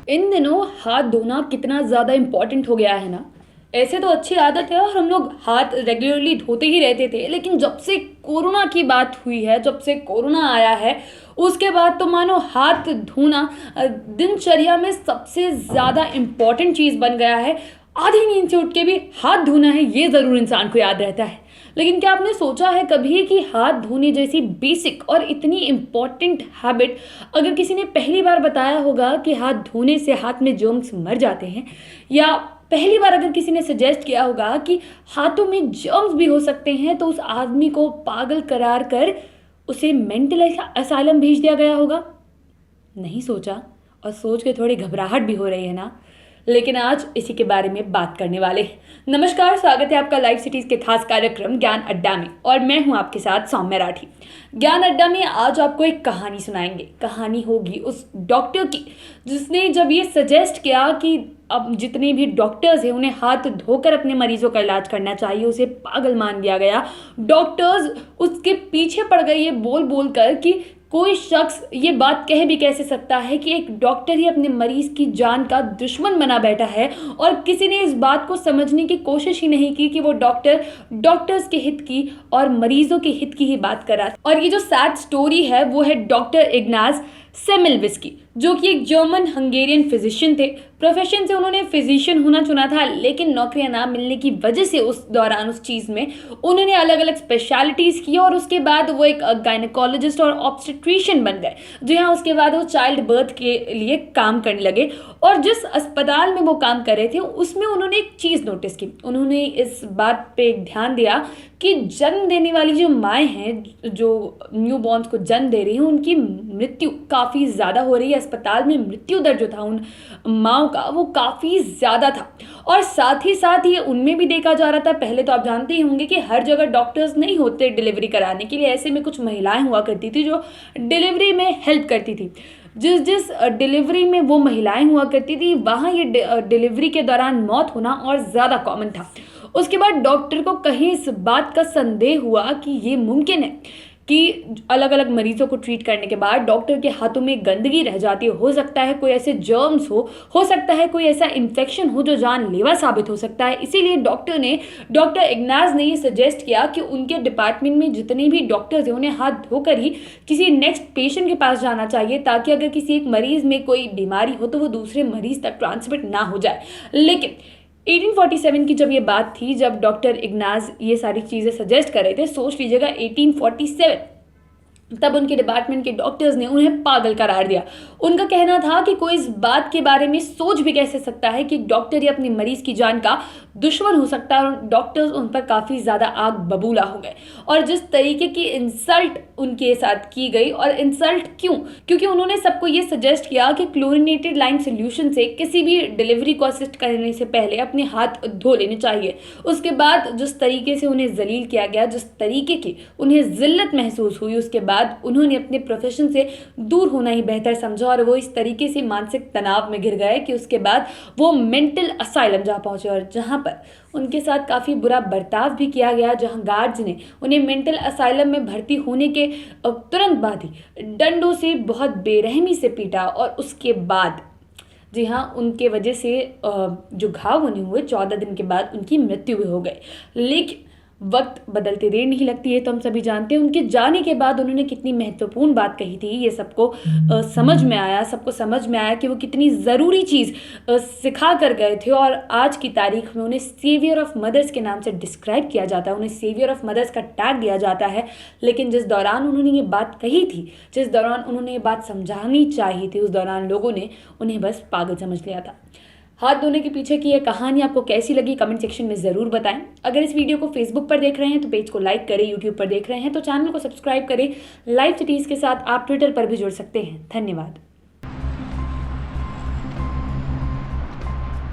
इन दिनों हाथ धोना कितना ज़्यादा इम्पॉर्टेंट हो गया है ना। ऐसे तो अच्छी आदत है और हम लोग हाथ रेगुलरली धोते ही रहते थे, लेकिन जब से कोरोना की बात हुई है, जब से कोरोना आया है, उसके बाद तो मानो हाथ धोना दिनचर्या में सबसे ज़्यादा इम्पॉर्टेंट चीज़ बन गया है। आधी नींद से उठ के भी हाथ धोना है, ये ज़रूर इंसान को याद रहता है। लेकिन क्या आपने सोचा है कभी कि हाथ धोने जैसी बेसिक और इतनी इम्पॉर्टेंट हैबिट अगर किसी ने पहली बार बताया होगा कि हाथ धोने से हाथ में जर्म्स मर जाते हैं, या पहली बार अगर किसी ने सजेस्ट किया होगा कि हाथों में जर्म्स भी हो सकते हैं, तो उस आदमी को पागल करार कर उसे मेंटल असाइलम भेज दिया गया होगा? नहीं सोचा, और सोच के थोड़ी घबराहट भी हो रही है ना। लेकिन आज इसी के बारे में बात करने वाले हैं। नमस्कार, स्वागत है आपका लाइव सिटीज के खास कार्यक्रम ज्ञान अड्डा में, और मैं हूं आपके साथ सौम्या राठी। ज्ञान अड्डा में आज आपको एक कहानी सुनाएंगे। कहानी होगी उस डॉक्टर की जिसने जब ये सजेस्ट किया कि अब जितने भी डॉक्टर्स हैं उन्हें हाथ धोकर अपने मरीजों का इलाज करना चाहिए, उसे पागल मान दिया गया। डॉक्टर्स उसके पीछे पड़ गए ये बोल बोल कर कि कोई शख्स ये बात कह भी कैसे सकता है कि एक डॉक्टर ही अपने मरीज की जान का दुश्मन बना बैठा है, और किसी ने इस बात को समझने की कोशिश ही नहीं की कि वो डॉक्टर डॉक्टर्स के हित की और मरीजों के हित की ही बात कर रहा था। और ये जो सैड स्टोरी है वो है डॉक्टर इग्नाज सेमिल्विस की, जो कि एक जर्मन हंगेरियन फिजिशियन थे। प्रोफेशन से उन्होंने फिजिशियन होना चुना था, लेकिन नौकरियां ना मिलने की वजह से उस दौरान उस चीज़ में उन्होंने अलग अलग स्पेशलिटीज़ की, और उसके बाद वो एक गायनेकोलॉजिस्ट और ऑब्स्टेट्रिशियन बन गए। जी हाँ, उसके बाद वो चाइल्ड बर्थ के लिए काम करने लगे, और जिस अस्पताल में वो काम कर रहे थे उसमें उन्होंने एक चीज़ नोटिस की। उन्होंने इस बात पे ध्यान दिया कि जन्म देने वाली जो माएँ हैं, जो न्यू बॉर्न्स को जन्म दे रही हैं, उनकी मृत्यु काफ़ी ज़्यादा हो रही है। अस्पताल में मृत्यु दर जो था उन माँओं का वो काफ़ी ज़्यादा था, और साथ ही साथ ये उनमें भी देखा जा रहा था। पहले तो आप जानते ही होंगे कि हर जगह डॉक्टर्स नहीं होते डिलीवरी कराने के लिए। ऐसे में कुछ महिलाएं हुआ करती थी जो डिलीवरी में हेल्प करती थी। जिस जिस डिलीवरी में वो महिलाएं हुआ करती थी, वहाँ ये डिलीवरी के दौरान मौत होना और ज़्यादा कॉमन था। उसके बाद डॉक्टर को कहीं इस बात का संदेह हुआ कि ये मुमकिन है कि अलग अलग मरीजों को ट्रीट करने के बाद डॉक्टर के हाथों में गंदगी रह जाती हो सकता है कोई ऐसे जर्म्स हो सकता है कोई ऐसा इन्फेक्शन हो जो जानलेवा साबित हो सकता है। इसीलिए डॉक्टर इग्नाज ने ये सजेस्ट किया कि उनके डिपार्टमेंट में जितने भी डॉक्टर्स हैं उन्हें हाथ धोकर ही किसी नेक्स्ट पेशेंट के पास जाना चाहिए, ताकि अगर किसी एक मरीज में कोई बीमारी हो तो वो दूसरे मरीज तक ट्रांसमिट ना हो जाए। लेकिन 1847 की जब ये बात थी, जब डॉक्टर इग्नाज ये सारी चीज़ें सजेस्ट कर रहे थे, सोच लीजिएगा 1847, तब उनके डिपार्टमेंट के डॉक्टर्स ने उन्हें पागल करार दिया। उनका कहना था कि कोई इस बात के बारे में सोच भी कैसे सकता है कि डॉक्टर ही अपने मरीज की जान का दुश्मन हो सकता है। और डॉक्टर्स उन पर काफ़ी ज़्यादा आग बबूला हो गए, और जिस तरीके की इंसल्ट उनके साथ की गई, और इंसल्ट क्यों? क्योंकि उन्होंने सबको ये सजेस्ट किया कि क्लोरिनेटेड लाइम सोल्यूशन से किसी भी डिलीवरी को असिस्ट करने से पहले अपने हाथ धो लेने चाहिए। उसके बाद जिस तरीके से उन्हें जलील किया गया, जिस तरीके की उन्हें जिल्लत महसूस हुई, उसके बाद उन्होंने अपने प्रोफेशन से दूर होना ही बेहतर समझा, और वो इस तरीके से मानसिक तनाव में घिर गए कि उसके बाद वो मेंटल असाइलम जा पहुंचे, और जहां पर उनके साथ काफ़ी बुरा बर्ताव भी किया गया, जहां गार्ड्स ने उन्हें मेंटल असाइलम में भर्ती होने के तुरंत बाद ही डंडों से बहुत बेरहमी से पीटा, और उसके बाद जी हाँ, उनके वजह से जो घाव होने हुए 14 दिन के बाद उनकी मृत्यु भी हो गई। लेकिन वक्त बदलते देर नहीं लगती है, तो हम सभी जानते हैं उनके जाने के बाद उन्होंने कितनी महत्वपूर्ण बात कही थी। ये सबको समझ में आया, सबको समझ में आया कि वो कितनी ज़रूरी चीज़ सिखा कर गए थे, और आज की तारीख में उन्हें सेवियर ऑफ मदर्स के नाम से डिस्क्राइब किया जाता है, उन्हें सेवियर ऑफ मदर्स का टैग दिया जाता है। लेकिन जिस दौरान उन्होंने ये बात कही थी, जिस दौरान उन्होंने ये बात समझानी चाहिए थी, उस दौरान लोगों ने उन्हें बस पागल समझ लिया था। हाथ धोने के पीछे की यह कहानी आपको कैसी लगी, कमेंट सेक्शन में ज़रूर बताएं। अगर इस वीडियो को फेसबुक पर देख रहे हैं तो पेज को लाइक करें, यूट्यूब पर देख रहे हैं तो चैनल को सब्सक्राइब करें। लाइव सिटीज़ के साथ आप ट्विटर पर भी जुड़ सकते हैं। धन्यवाद।